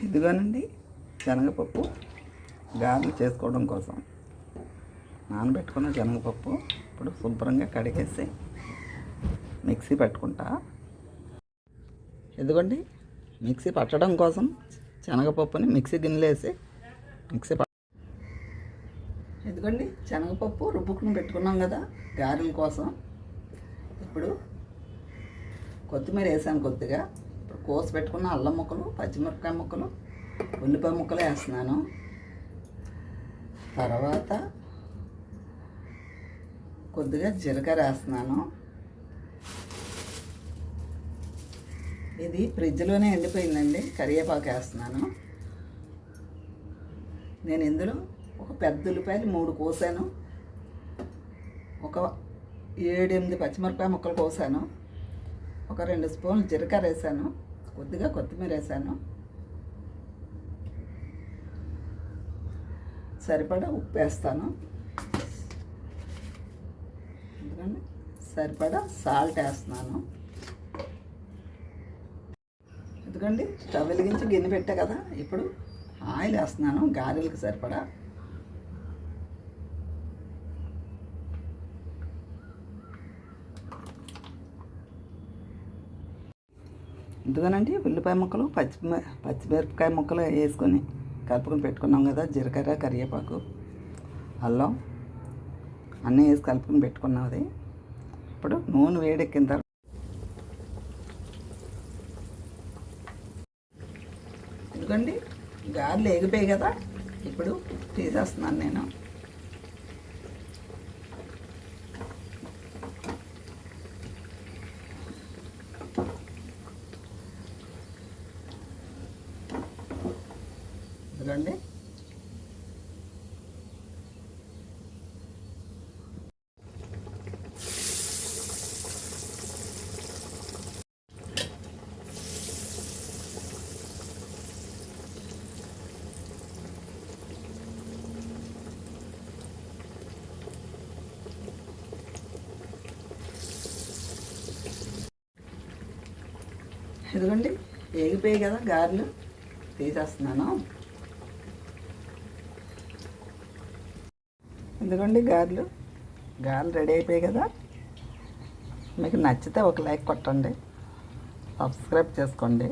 ఇదిగోనండి శనగపప్పు గారెలు చేసుకోవడం కోసం నానబెట్టుకున్న శనగపప్పు ఇప్పుడు శుభ్రంగా కడిగేసి మిక్సీ పెట్టుకుంటా. ఇదిగోండి మిక్సీ పట్టడం కోసం శనగపప్పుని మిక్సీ గిన్నెలో వేసి ఇదిగోండి శనగపప్పు రుబ్బుకుని పెట్టుకున్నాం కదా గారెల కోసం. ఇప్పుడు కొత్తిమీర వేసాను కొద్దిగా. ఇప్పుడు కోసి పెట్టుకున్న అల్లం ముక్కలు, పచ్చిమిరపకాయ ముక్కలు, ఉల్లిపాయ ముక్కలు వేస్తున్నాను. తర్వాత కొద్దిగా జీలకర్ర వేస్తున్నాను. ఇది ఫ్రిడ్జ్లోనే ఎండిపోయిందండి. కరివేపాకు వేస్తున్నాను. నేను ఇందులో ఒక పెద్ద ఉల్లిపాయలు 3 కోసాను, ఒక 7-8 పచ్చిమిరపకాయ ముక్కలు కోసాను, ఒక 2 స్పూన్లు జీలకర్ర వేసాను, కొద్దిగా కొత్తిమీర వేసాను, సరిపడా ఉప్పు వేస్తాను, ఎందుకంటే సరిపడా సాల్ట్ వేస్తున్నాను. ఎందుకండి స్టవ్ వెలిగించి గిన్నె పెట్టా కదా, ఇప్పుడు ఆయిల్ వేస్తున్నాను గారెలకు సరిపడా. ఎందుకనండి ఉల్లిపాయ ముక్కలు, పచ్చిమిరపకాయ ముక్కలు వేసుకొని కలుపుకొని పెట్టుకున్నాం కదా. జీలకర్ర, కరివేపాకు, అల్లం అన్నీ వేసి కలుపుకొని పెట్టుకున్నది. ఇప్పుడు నూనె వేడెక్కిన తర్వాత ఎందుకండి గారెలు ఎగిపోయాయి కదా, ఇప్పుడు తీసేస్తున్నాను నేను. ఎందుకండి ఇదిగోండి వేగిపోయాయి కదా గారెలు, తీసేస్తున్నాను. ఇదిగోండి గారెలు రెడీ అయిపోయాయి కదా. మీకు నచ్చితే ఒక లైక్ కొట్టండి, సబ్స్క్రైబ్ చేసుకోండి.